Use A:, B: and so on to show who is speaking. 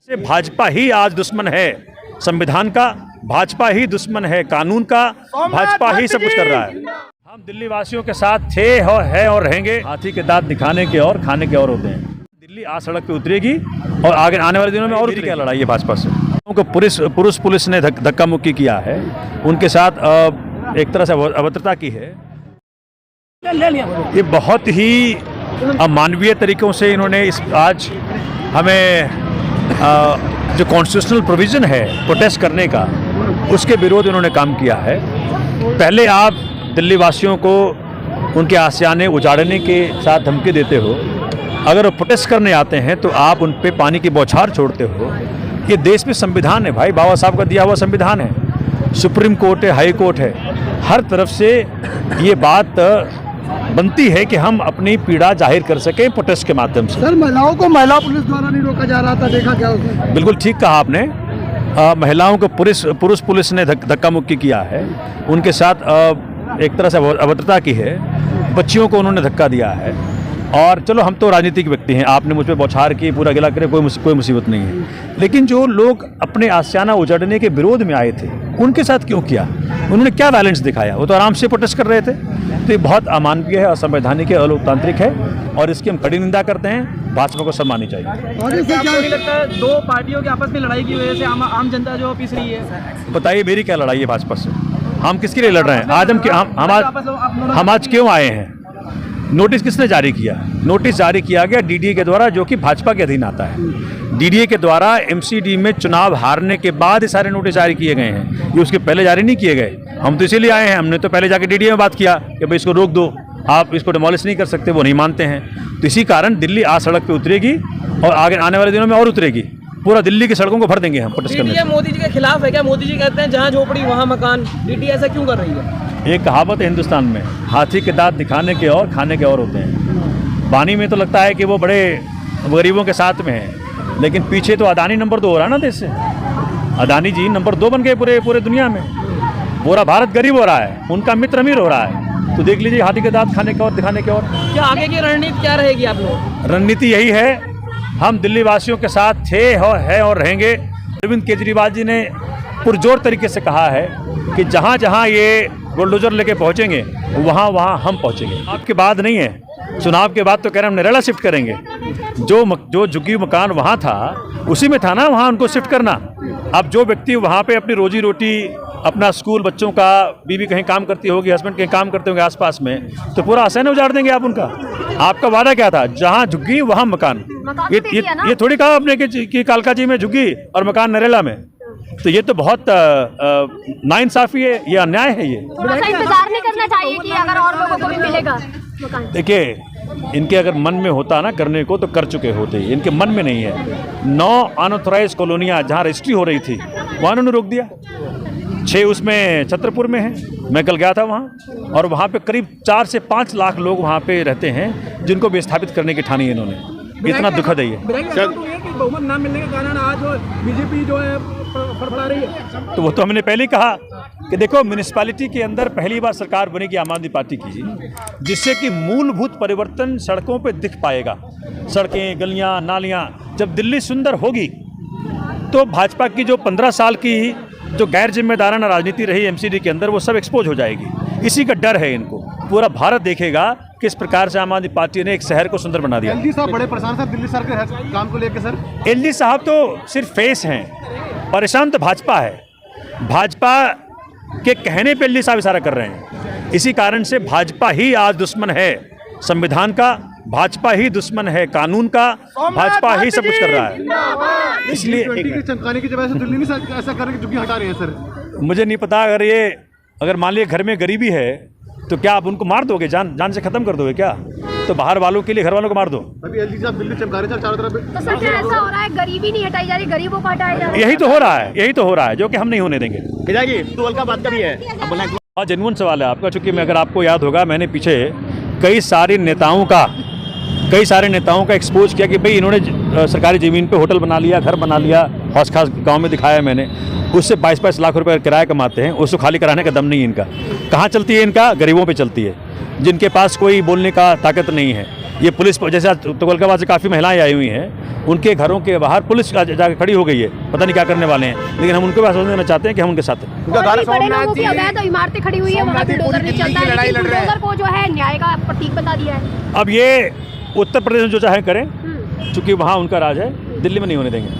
A: से भाजपा ही आज दुश्मन है संविधान का, भाजपा ही दुश्मन है कानून का, भाजपा ही सब कुछ कर रहा है। हम दिल्ली वासियों के साथ थे और है और रहेंगे। हाथी के दांत दिखाने के और खाने के और होते हैं। दिल्ली आज सड़क पे उतरेगी और आगे आने वाले दिनों में और क्या लड़ाई है भाजपा से। उनको पुलिस ने धक्का मुक्की किया है, उनके साथ एक तरह से अभद्रता की है। ये बहुत ही अमानवीय तरीकों से इन्होंने आज हमें जो कॉन्स्टिट्यूशनल प्रोविज़न है प्रोटेस्ट करने का, उसके विरोध इन्होंने काम किया है। पहले आप दिल्ली वासियों को उनके आशियाने उजाड़ने के साथ धमकी देते हो, अगर वो प्रोटेस्ट करने आते हैं तो आप उन पे पानी की बौछार छोड़ते हो। ये देश में संविधान है भाई, बाबा साहब का दिया हुआ संविधान है, सुप्रीम कोर्ट है, हाई कोर्ट है, हर तरफ से ये बात बनती है कि हम अपनी पीड़ा जाहिर कर सकें प्रोटेस्ट के माध्यम से।
B: सर, महिलाओं को महिला पुलिस द्वारा नहीं रोका जा रहा था, देखा क्या उसने?
A: बिल्कुल ठीक कहा आपने। महिलाओं को पुलिस ने धक्का मुक्की किया है, उनके साथ एक तरह से अभद्रता की है। बच्चियों को उन्होंने धक्का दिया है। और चलो हम तो राजनीतिक व्यक्ति हैं, आपने मुझ पर बौछार की, पूरा गिला करे, कोई मुसीबत नहीं है। लेकिन जो लोग अपने आशियाना उजड़ने के विरोध में आए थे, उनके साथ क्यों किया? उन्होंने क्या वायलेंस दिखाया? वो तो आराम से प्रोटेस्ट कर रहे थे। तो ये बहुत अमानवीय है, असंवैधानिक है, अलोकतांत्रिक है और इसकी हम कड़ी निंदा करते हैं। भाजपा को सम्माननी चाहिए।
B: और इससे क्या
C: नहीं लगता है दो पार्टियों के आपस में लड़ाई की वजह से आम जनता जो पिस रही है?
A: बताइए मेरी क्या लड़ाई है भाजपा से? हम किसके लिए लड़ रहे हैं? आज हम आज क्यों आए हैं? नोटिस किसने जारी किया? नोटिस जारी किया गया डीडीए के द्वारा, जो कि भाजपा के अधीन आता है। डीडीए के द्वारा एमसीडी में चुनाव हारने के बाद ये सारे नोटिस जारी किए गए हैं, ये उसके पहले जारी नहीं किए गए। हम तो इसीलिए आए हैं, हमने तो पहले जाके डीडीए में बात किया कि भाई इसको रोक दो, आप इसको डिमोलिश नहीं कर सकते, वो नहीं मानते हैं। तो इसी कारण दिल्ली आज सड़क पर उतरेगी और आगे आने वाले दिनों में और उतरेगी। पूरा दिल्ली की सड़कों को भर देंगे हम प्रोटेस्ट करने से।
C: मोदी जी के खिलाफ है क्या? मोदी जी कहते हैं जहाँ झोपड़ी वहाँ मकान, डीडी ऐसा क्यों कर रही है?
A: एक कहावत है हिंदुस्तान में, हाथी के दांत दिखाने के और खाने के और होते हैं। बानी में तो लगता है कि वो बड़े गरीबों के साथ में है, लेकिन पीछे तो अदानी नंबर 2 हो रहा है ना देश से। अदानी जी नंबर 2 बन गए पूरे दुनिया में। पूरा भारत गरीब हो रहा है, उनका मित्र अमीर हो रहा है। तो देख लीजिए, हाथी के दांत खाने के और दिखाने के और।
C: क्या आगे की रणनीति क्या रहेगी आप लोग?
A: रणनीति यही है, हम दिल्ली वासियों के साथ थे और है और रहेंगे। अरविंद केजरीवाल जी ने पुरजोर तरीके से कहा है कि जहाँ जहाँ ये बुलडोजर लेके पहुँचेंगे वहाँ हम पहुँचेंगे। आपके बाद नहीं है, चुनाव के बाद तो कह रहे हम नरेला शिफ्ट करेंगे। जो झुग्गी मकान वहाँ था उसी में था ना, वहाँ उनको शिफ्ट करना। अब जो व्यक्ति वहाँ पे अपनी रोजी रोटी, अपना स्कूल, बच्चों का, बीवी कहीं काम करती होगी, हस्बैंड कहीं काम करते होंगे आसपास में, तो पूरा आसान उजाड़ देंगे आप उनका। आपका वादा क्या था? जहाँ झुग्गी वहाँ मकान। ये थोड़ी कहा आपने कि कालका जी में झुग्गी और मकान नरेला में। तो ये तो बहुत नाइंसाफी है, ये अन्याय है। ये
D: थोड़ा सा इंतजार नहीं करना चाहिए कि अगर और लोगों को भी मिलेगा मकान?
A: देखिए, इनके अगर मन में होता ना करने को तो कर चुके होते, इनके मन में नहीं है। 9 अनऑथराइज कॉलोनियाँ जहाँ रजिस्ट्री हो रही थी वहाँ उन्होंने रोक दिया। 6 उसमें छतरपुर में है, मैं कल गया था वहाँ, और वहाँ पे करीब 4 से 5 लाख लोग वहाँ पे रहते हैं, जिनको विस्थापित करने की ठानी है इन्होंने। इतना दुखद है ये।
C: बहुमत ना मिलने के कारण आज बीजेपी जो है फड़फड़ा रही है।
A: तो वो तो हमने पहले ही कहा कि देखो, म्यूनिसिपैलिटी के अंदर पहली बार सरकार बनेगी आम आदमी पार्टी की, जिससे कि मूलभूत परिवर्तन सड़कों पे दिख पाएगा। सड़कें, गलियां, नालियां, जब दिल्ली सुंदर होगी तो भाजपा की जो 15 साल की जो गैर जिम्मेदाराना राजनीति रही एमसीडी के अंदर, वो सब एक्सपोज हो जाएगी। इसी का डर है इनको। पूरा भारत देखेगा किस प्रकार से आम आदमी पार्टी ने एक शहर को सुंदर बना दिया।
B: एलजी साहब बड़े परेशान सर दिल्ली सर के काम को लेकर। सर,
A: एलजी साहब तो सिर्फ फेस हैं, परेशान तो भाजपा है। भाजपा के कहने पे एलजी साहब इशारा कर रहे हैं। इसी कारण से भाजपा ही आज दुश्मन है संविधान का, भाजपा ही दुश्मन है कानून का, भाजपा ही सब कुछ कर रहा है। इसलिए
B: चमकाने की वजह से दिल्ली नहीं ऐसा करके झुग्गी हटा रहे हैं। सर,
A: मुझे नहीं पता, अगर मान लिया घर में गरीबी है तो क्या आप उनको मार दोगे? जान से खत्म कर दोगे क्या? तो बाहर वालों के लिए घर वालों को मार दो।
B: अभी एलजी साहब दिल्ली चमका रहे हैं चारों तरफ।
D: तो सर क्या ऐसा हो रहा है, गरीबी नहीं हटाई जा रही, गरीबों को हटाया जा रहा है?
A: यही तो हो रहा है, जो कि हम नहीं होने देंगे। हाँ, जेन्युइन सवाल है आपका। चूंकि अगर आपको याद होगा, मैंने पीछे कई सारे नेताओं का एक्सपोज किया कि भाई इन्होंने सरकारी ज़मीन पे होटल बना लिया, घर बना लिया, हौस खास गाँव में दिखाया मैंने। उससे 22-22 लाख रुपए किराया कमाते हैं, उसको खाली कराने का दम नहीं है इनका। कहाँ चलती है इनका? गरीबों पे चलती है। जिनके पास कोई बोलने का ताकत नहीं है। ये पुलिस जैसे आज तुगलकाबाद से काफ़ी महिलाएं आई हुई हैं, उनके घरों के बाहर पुलिस जाकर खड़ी हो गई है, पता नहीं क्या करने वाले हैं, लेकिन हम उनको भी आश्वासन देना चाहते हैं कि हम उनके साथ हैं।
D: और भी बड़े लोगों की अवैध इमारतें खड़ी हुई है, वहाँ बुलडोजर नहीं चलता है, लेकिन बुलडोजर को जो है न्याय का प्रतीक बता दिया है।
A: अब ये उत्तर प्रदेश में जो चाहे करें, चूँकि वहाँ उनका राज है, दिल्ली में नहीं होने देंगे।